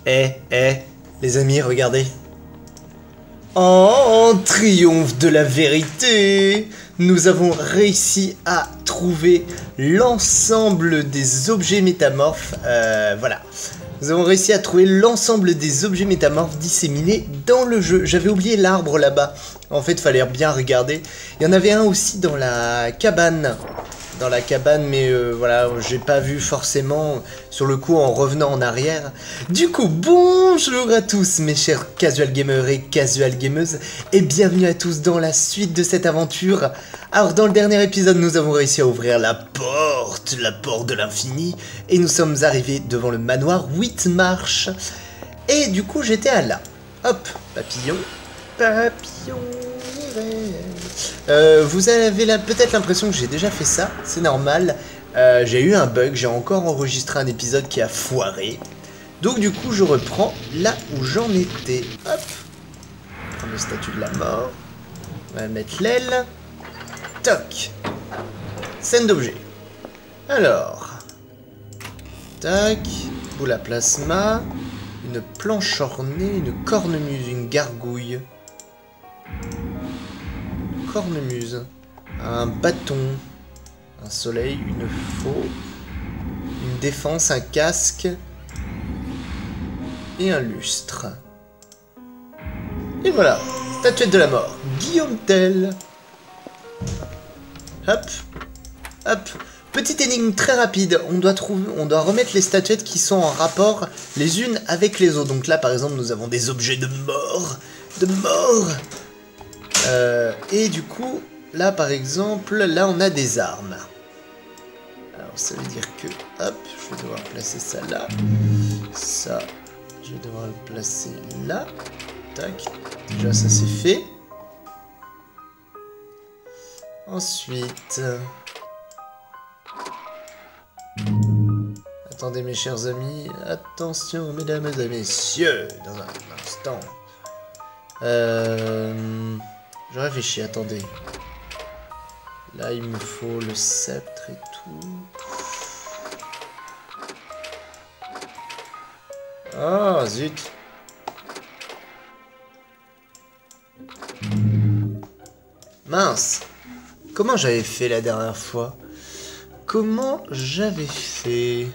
Les amis, regardez. En triomphe de la vérité, nous avons réussi à trouver l'ensemble des objets métamorphes. Voilà. Nous avons réussi à trouver l'ensemble des objets métamorphes disséminés dans le jeu. J'avais oublié l'arbre là-bas. En fait, il fallait bien regarder. Il y en avait un aussi dans la cabane. Mais voilà, j'ai pas vu forcément sur le coup en revenant en arrière. Du coup, bonjour à tous mes chers casual gamers et casual gameuses, et bienvenue à tous dans la suite de cette aventure. Alors dans le dernier épisode, nous avons réussi à ouvrir la porte de l'infini, et nous sommes arrivés devant le manoir Whitmarsh. Et du coup, j'étais à là. Hop, papillon. Vous avez peut-être l'impression que j'ai déjà fait ça, c'est normal. J'ai eu un bug, j'ai encore enregistré un épisode qui a foiré. Donc du coup je reprends là où j'en étais. Hop, on prend le statut de la mort. On va mettre l'aile. Toc. Scène d'objet. Alors. Tac. Boule à plasma. Une planche ornée, une cornemuse, une gargouille. Cornemuse, un bâton, un soleil, une faux, une défense, un casque et un lustre. Et voilà, statuette de la mort, Guillaume Tell. Hop, hop, petite énigme très rapide, on doit remettre les statuettes qui sont en rapport les unes avec les autres. Donc là par exemple nous avons des objets de mort, et du coup, là par exemple, là on a des armes. Alors ça veut dire que, hop, je vais devoir placer ça là. Ça, je vais devoir le placer là. Tac, déjà ça c'est fait. Ensuite... Attendez mes chers amis, attention mesdames et messieurs, dans un instant. Je réfléchis, attendez. Là, il me faut le sceptre et tout. Ah, zut. Mince. Comment j'avais fait la dernière fois? Comment j'avais fait?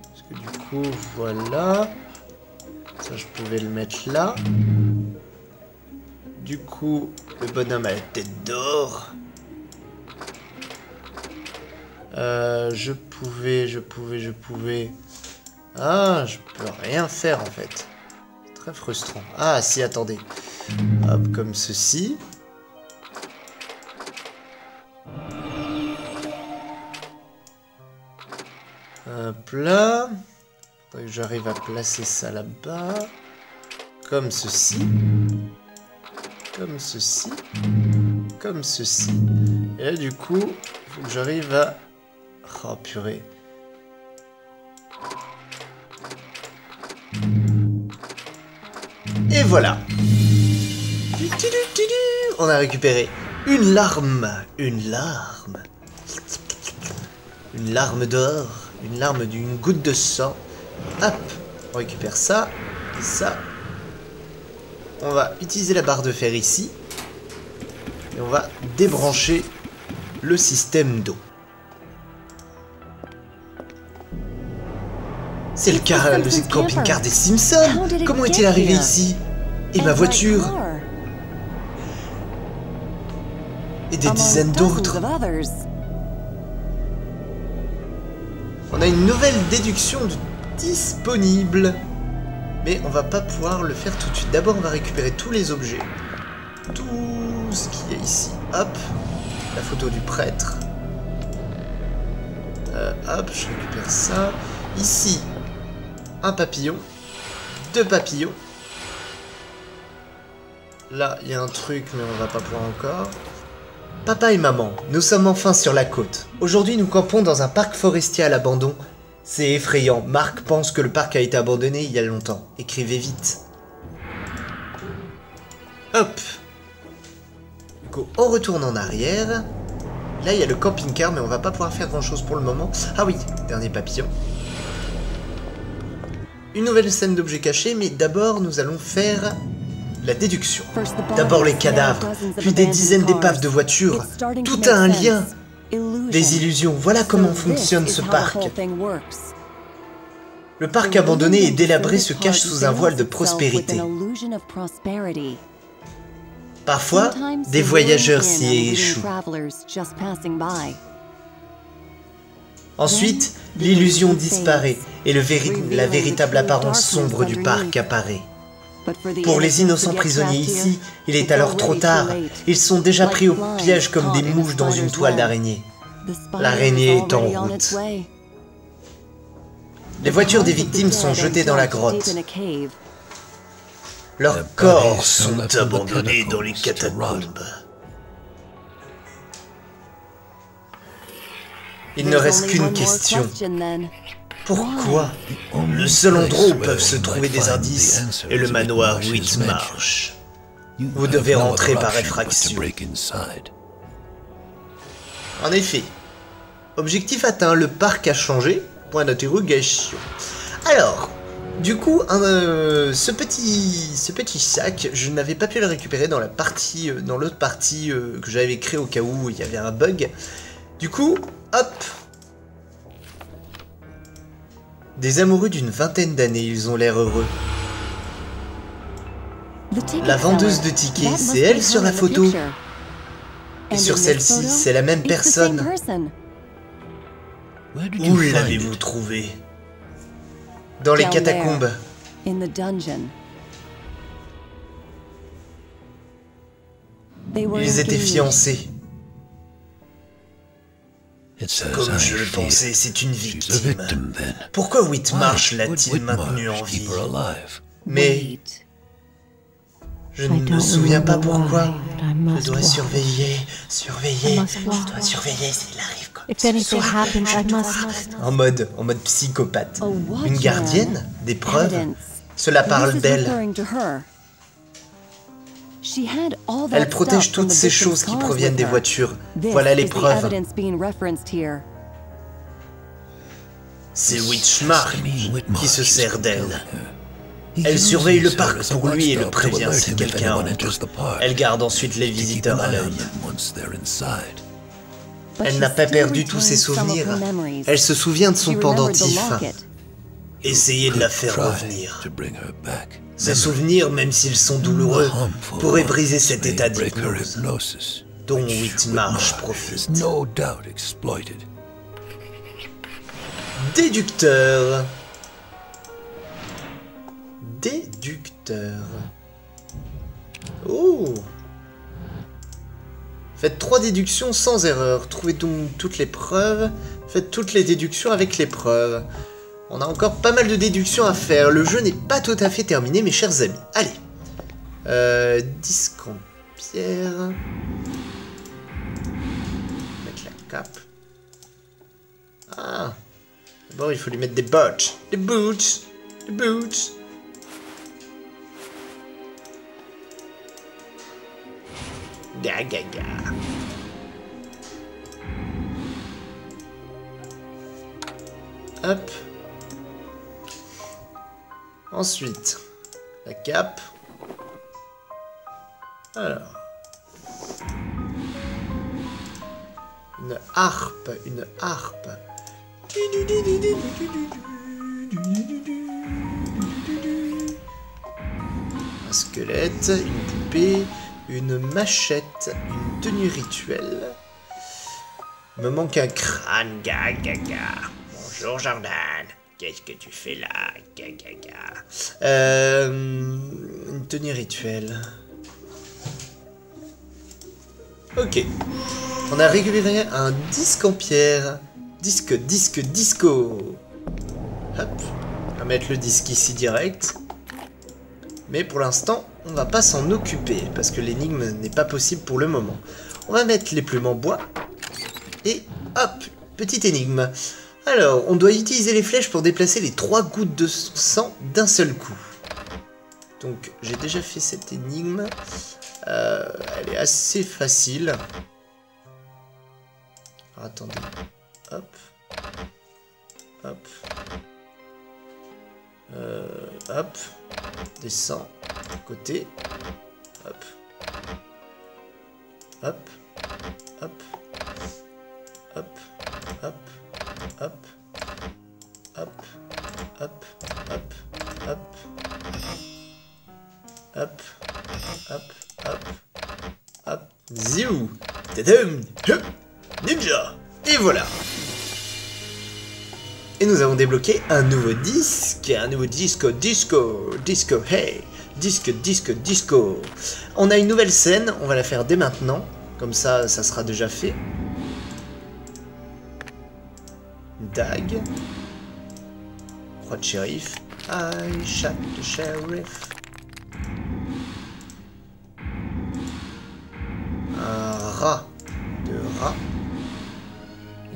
Parce que du coup, voilà. Ça, je pouvais le mettre là. Du coup, le bonhomme a la tête d'or. Je pouvais... Ah, je peux rien faire en fait. C'est très frustrant. Ah, si, attendez. Hop, comme ceci. Hop là. Faudrait que j'arrive à placer ça là-bas. Comme ceci. Comme ceci. Comme ceci. Et là, du coup, il faut que j'arrive à... Oh, purée. Et voilà. On a récupéré une larme. Une larme. Une larme d'or. Une larme d'une goutte de sang. Hop. On récupère ça. Et ça. On va utiliser la barre de fer ici. Et on va débrancher le système d'eau. C'est le camping-car des Simpsons. Comment est-il arrivé ici? Et ma voiture? Et des dizaines d'autres. On a une nouvelle déduction disponible. Mais on va pas pouvoir le faire tout de suite. D'abord, on va récupérer tous les objets. Tout ce qu'il y a ici. Hop. La photo du prêtre. Hop, je récupère ça. Ici, un papillon. 2 papillons. Là, il y a un truc, mais on va pas pouvoir encore. Papa et maman, nous sommes enfin sur la côte. Aujourd'hui, nous campons dans un parc forestier à l'abandon. C'est effrayant. Marc pense que le parc a été abandonné il y a longtemps. Écrivez vite. Hop. Du coup, on retourne en arrière. Là, il y a le camping-car, mais on va pas pouvoir faire grand-chose pour le moment. Ah oui, dernier papillon. une nouvelle scène d'objets cachés, mais d'abord nous allons faire la déduction. D'abord les cadavres, puis des dizaines d'épaves de voitures. Tout a un lien. Des illusions, voilà comment fonctionne ce parc. Le parc abandonné et délabré se cache sous un voile de prospérité. Parfois, des voyageurs s'y échouent. Ensuite, l'illusion disparaît et la véritable apparence sombre du parc apparaît. Pour les innocents prisonniers ici, il est alors trop tard. Ils sont déjà pris au piège comme des mouches dans une toile d'araignée. L'araignée est en route. Les voitures des victimes sont jetées dans la grotte. Leurs corps sont abandonnés dans les catacombes. Il ne reste qu'une question. Pourquoi? Le seul endroit où peuvent se trouver des indices est le manoir Whitmarsh. Vous devez rentrer par effraction. En effet, objectif atteint, le parc a changé. Point d'interrogation. Alors, du coup, ce petit sac, je n'avais pas pu le récupérer dans l'autre partie que j'avais créée au cas où il y avait un bug. Du coup, hop. Des amoureux d'une vingtaine d'années, ils ont l'air heureux. La vendeuse de tickets, c'est elle sur la photo. Et sur celle-ci, c'est la même personne. Où l'avez-vous trouvé? Dans les catacombes. Ils étaient fiancés. Comme je le pensais, c'est une victime. Pourquoi Whitmarsh l'a-t-il maintenu en vie? Mais je ne me souviens pas pourquoi. Je dois surveiller. Je dois surveiller s'il arrive comme ça. En mode psychopathe. Une gardienne? Des preuves? Cela parle d'elle. Elle protège toutes ces choses qui proviennent des voitures. Voilà les preuves. C'est Whitmarsh qui se sert d'elle. Elle surveille le parc pour lui et le prévient si quelqu'un entre. Elle garde ensuite les visiteurs à l'œil. Elle n'a pas perdu tous ses souvenirs. Elle se souvient de son pendentif. Essayez de la faire revenir. Ces souvenirs, même s'ils sont douloureux, pourraient briser cet état d'hypnose dont Whitmarsh profite. Déducteur. Oh. Faites 3 déductions sans erreur. Trouvez donc toutes les preuves. Faites toutes les déductions avec les preuves. On a encore pas mal de déductions à faire. Le jeu n'est pas tout à fait terminé, mes chers amis. Allez. Disque en pierre. Mettre la cape. Ah. D'abord, il faut lui mettre des boots. Des boots. Gaga. Hop. Ensuite, la cape. Alors. Une harpe. Un squelette, une poupée, une machette, une tenue rituelle. Me manque un crâne, gaga. Bonjour Jordan. Qu'est-ce que tu fais là, gaga? Une tenue rituelle. Ok. On a récupéré un disque en pierre. Disco. Hop. On va mettre le disque ici direct. Mais pour l'instant, on va pas s'en occuper, parce que l'énigme n'est pas possible pour le moment. On va mettre les plumes en bois. Et hop, petite énigme. Alors, on doit utiliser les flèches pour déplacer les 3 gouttes de sang d'un seul coup. Donc, j'ai déjà fait cette énigme. Elle est assez facile. Alors, attendez. Hop. Hop. Descend. Côté. Hop. Hop. Hop. Hop. Hop. Hop. Hop. Hop. Hop. Hop. Hop. Hop. Hop. Hop. Ziou. Tadam. Hup. Ninja. Et voilà. Et nous avons débloqué un nouveau disque. Un nouveau disco. Hey. Disco. On a une nouvelle scène. On va la faire dès maintenant. Comme ça, ça sera déjà fait. Dag. Croix de shérif. I shot the sheriff. Un rat de rat.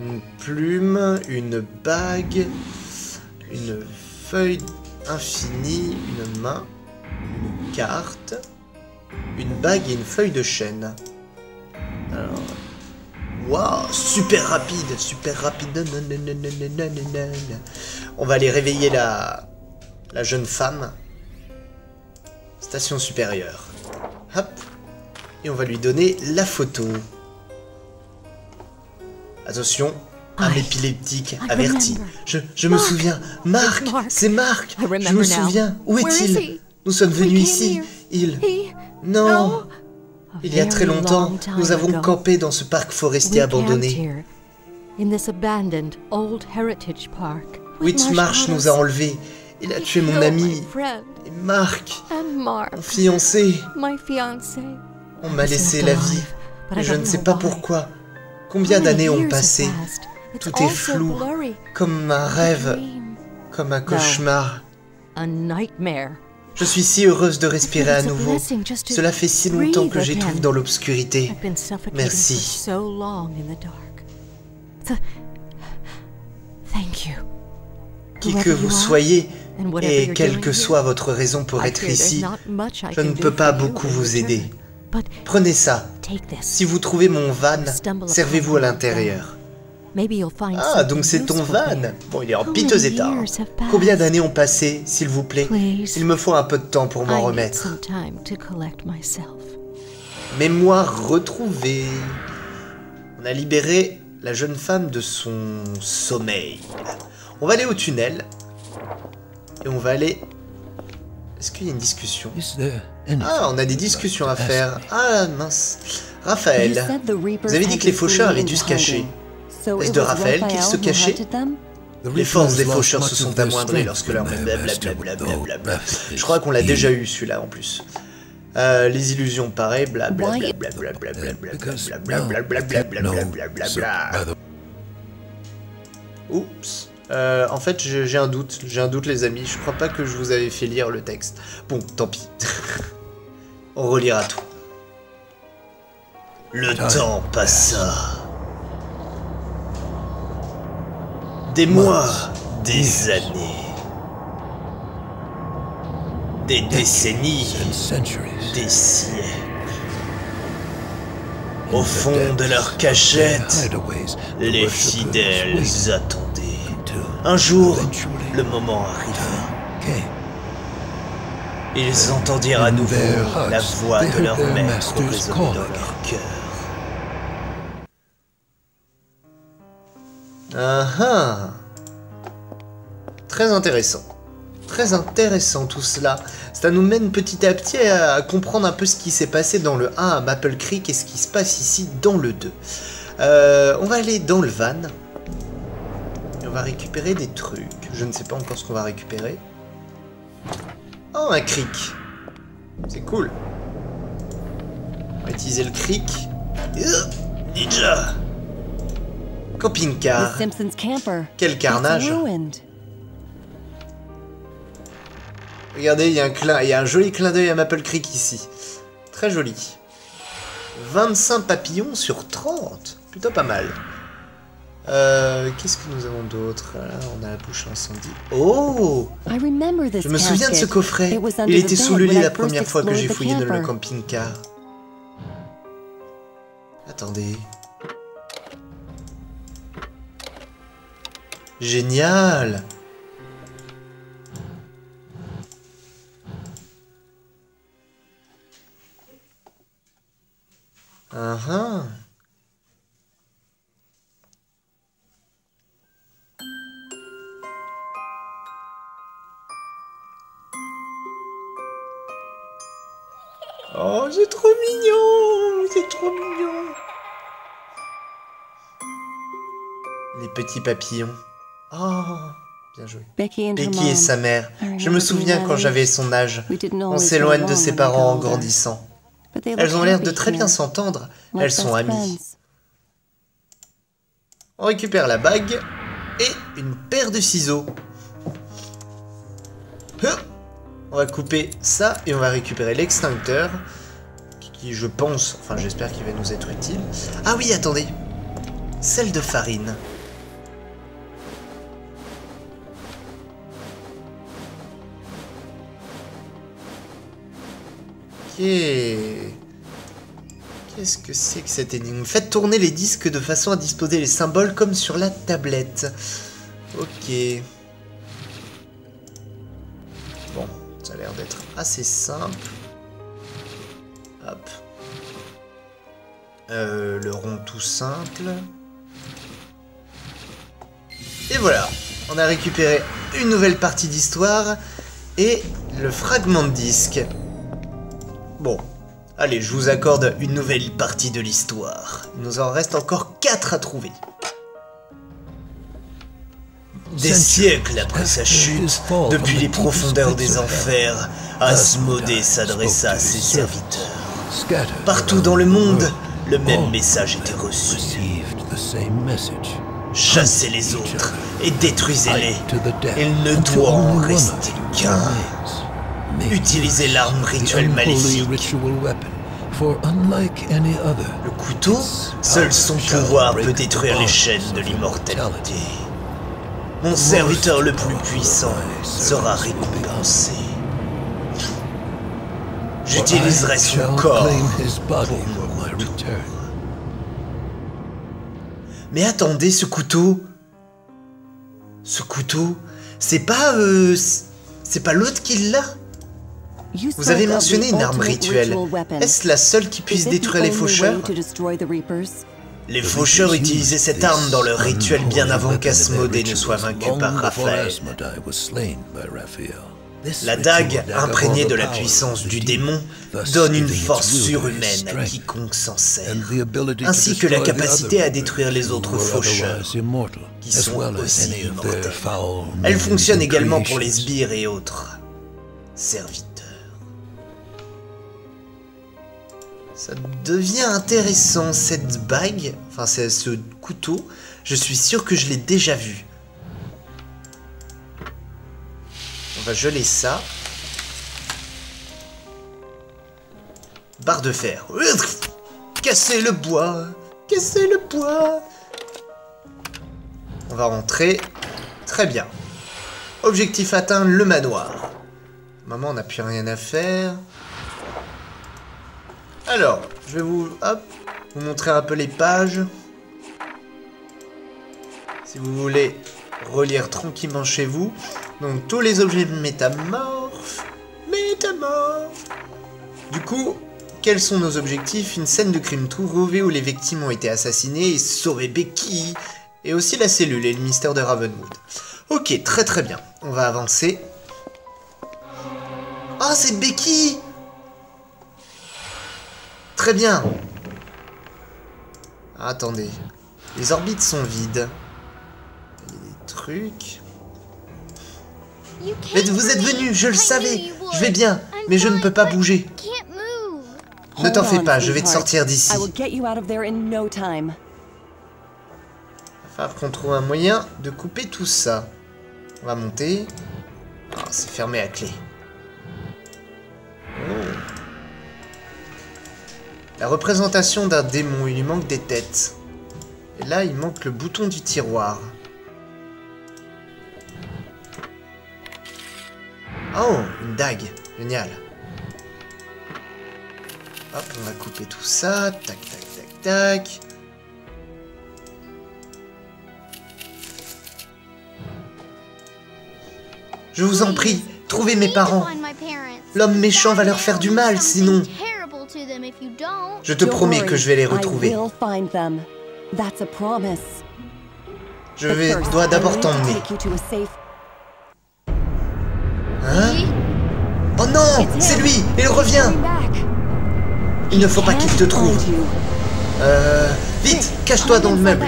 Une plume, une bague, une feuille infinie, une main, une carte, une bague et une feuille de chêne. Alors, waouh, super rapide. On va aller réveiller la jeune femme. Station supérieure. Hop. Et on va lui donner la photo. Attention, un épileptique averti. Je me souviens. Marc, c'est Marc. Je me souviens. Où est-il? Nous sommes venus ici. Non. Il y a très longtemps, nous avons campé dans ce parc forestier abandonné. Whitmarsh nous a enlevés. Il a tué mon ami. Et Marc, mon fiancé. On m'a laissé la vie. Mais je ne sais pas pourquoi. Combien d'années ont passé? Tout est flou, comme un rêve, comme un cauchemar. Je suis si heureuse de respirer à nouveau. Cela fait si longtemps que j'étouffe dans l'obscurité. Merci. Qui que vous soyez, et quelle que soit votre raison pour être ici, je ne peux pas beaucoup vous aider. Prenez ça. Si vous trouvez mon van, servez-vous à l'intérieur. Ah, donc c'est ton van. Bon, il est en piteux état. Combien d'années ont passé, s'il vous plaît? Il me faut un peu de temps pour m'en remettre. Mémoire retrouvée. On a libéré la jeune femme de son sommeil. On va aller au tunnel. Et on va aller... Est-ce qu'il y a une discussion? Ah, on a des discussions à faire. Ah, mince. Raphaël, vous avez dit que les faucheurs avaient dû se cacher. Est-ce de Raphaël qu'ils se cachaient? Les forces des faucheurs se sont amoindries lorsque leur... Blablabla. Je crois qu'on l'a déjà eu, celui-là, en plus. Les illusions pareilles, blablabla. Oups. En fait, j'ai un doute. J'ai un doute, les amis. Je crois pas que je vous avais fait lire le texte. Bon, tant pis. On relira tout. Le temps passa. Des mois, des années. Des décennies, des siècles. Au fond de leur cachette, les fidèles attendaient. Un jour, le moment arriva. Ils entendirent à nouveau la voix de leur maître résonner dans leur cœur. Ah ah. Très intéressant. Très intéressant tout cela. Ça nous mène petit à petit à comprendre un peu ce qui s'est passé dans le 1 à Maple Creek et ce qui se passe ici dans le 2. On va aller dans le van. Et on va récupérer des trucs. Je ne sais pas encore ce qu'on va récupérer. Oh, un cric. C'est cool. On va utiliser le cric. Ninja. Camping-car. Quel carnage. Regardez, il y a un joli clin d'œil à Maple Creek ici. Très joli. 25 papillons sur 30. Plutôt pas mal. Qu'est-ce que nous avons d'autre? Là, on a la bouche incendie. Oh! Je me souviens de ce coffret. Il était sous le lit la première fois que j'ai fouillé dans le camping-car. Attendez. Génial! Ah. Oh, c'est trop mignon, c'est trop mignon. Les petits papillons. Oh, bien joué. Becky et sa mère. Je me souviens quand j'avais son âge. On s'éloigne de ses parents en grandissant. Elles ont l'air de très bien s'entendre. Elles sont amies. On récupère la bague et une paire de ciseaux. On va couper ça et on va récupérer l'extincteur qui, je pense, enfin j'espère qu'il va nous être utile. Ah oui, attendez. Sel de farine. Ok. Qu'est-ce que c'est que cette énigme? Faites tourner les disques de façon à disposer les symboles comme sur la tablette. Ok. Bon, ça a l'air d'être assez simple. Hop. Le rond tout simple. Et voilà, on a récupéré une nouvelle partie d'histoire et le fragment de disque. Bon, allez, je vous accorde une nouvelle partie de l'histoire. Il nous en reste encore 4 à trouver. Des siècles après sa chute, depuis les profondeurs des enfers, Asmodée s'adressa à ses serviteurs. Partout dans le monde, le même message était reçu. Chassez les autres et détruisez-les. Il ne doit en rester qu'un. Utilisez l'arme rituelle maléfique. Le couteau, seul son pouvoir peut détruire les chaînes de l'immortalité. Mon serviteur le plus puissant sera récompensé. J'utiliserai son corps pour mon retour. Mais attendez, ce couteau... c'est pas l'autre qui l'a? Vous avez mentionné une arme rituelle. Est-ce la seule qui puisse détruire les faucheurs? Les faucheurs utilisaient cette arme dans leur rituel bien avant qu'Asmodée ne soit vaincu par Raphaël. La dague, imprégnée de la puissance du démon, donne une force surhumaine à quiconque s'en sert, ainsi que la capacité à détruire les autres faucheurs, qui sont aussi immortels. Elle fonctionne également pour les sbires et autres serviteurs. Ça devient intéressant, cette bague, enfin ce couteau, je suis sûr que je l'ai déjà vu. On va geler ça. Barre de fer. Casser le bois. Casser le bois. On va rentrer. Très bien. Objectif atteint, le manoir. Maman, on n'a plus rien à faire. Alors, je vais vous montrer un peu les pages. Si vous voulez relire tranquillement chez vous. Donc, tous les objets métamorphes. Du coup, quels sont nos objectifs? Une scène de crime trouvée où les victimes ont été assassinées et sauver Becky. Et aussi la cellule et le mystère de Ravenwood. Ok, très très bien. On va avancer. Ah, c'est Becky! Très bien. Ah, attendez. Les orbites sont vides. Il y a des trucs. Mais vous êtes venu, je le savais. Je vais bien, mais je ne peux pas bouger. Ne t'en fais pas, je vais te sortir d'ici. Il va falloir qu'on trouve un moyen de couper tout ça. On va monter. Ah, c'est fermé à clé. Oh. La représentation d'un démon, il lui manque des têtes. Et là, il manque le bouton du tiroir. Oh, une dague. Génial. Hop, on va couper tout ça. Tac, tac, tac, tac. Je vous en prie, trouvez mes parents. L'homme méchant va leur faire du mal, sinon... Je te promets que je vais les retrouver. Dois d'abord t'emmener. Hein? Oh non! C'est lui! Il revient! Il ne faut pas qu'il te trouve. Vite! Cache-toi dans le meuble.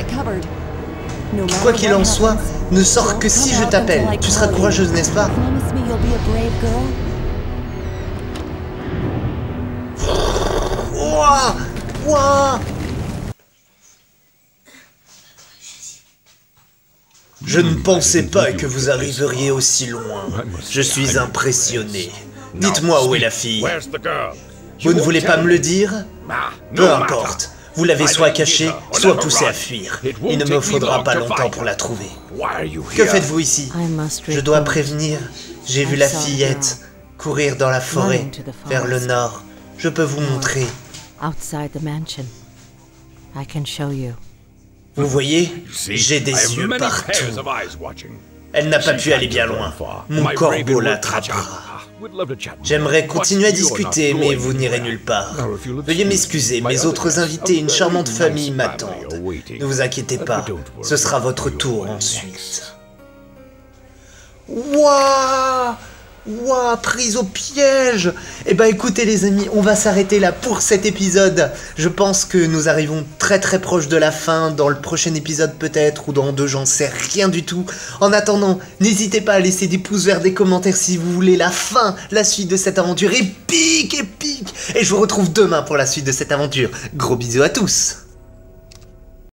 Quoi qu'il en soit, ne sors que si je t'appelle. Tu seras courageuse, n'est-ce pas? Ouah! Ouah! Je ne pensais pas que vous arriveriez aussi loin. Je suis impressionné. Dites-moi où est la fille. Vous ne voulez pas me le dire? Peu importe. Vous l'avez soit cachée, soit poussée à fuir. Il ne me faudra pas longtemps pour la trouver. Que faites-vous ici? Je dois prévenir. J'ai vu la fillette courir dans la forêt, vers le nord. Je peux vous montrer. Vous voyez? J'ai des yeux partout. Elle n'a pas pu aller bien loin. Mon corbeau l'attrapera. J'aimerais continuer à discuter, mais vous n'irez nulle part. Veuillez m'excuser, mes autres invités et une charmante famille m'attendent. Ne vous inquiétez pas, ce sera votre tour ensuite. Wouah! Wouah, prise au piège! Eh ben écoutez les amis, on va s'arrêter là pour cet épisode. Je pense que nous arrivons très proche de la fin, dans le prochain épisode peut-être, ou dans 2, j'en sais rien du tout. En attendant, n'hésitez pas à laisser des pouces verts, des commentaires si vous voulez la fin, la suite de cette aventure épique! Et je vous retrouve demain pour la suite de cette aventure. Gros bisous à tous!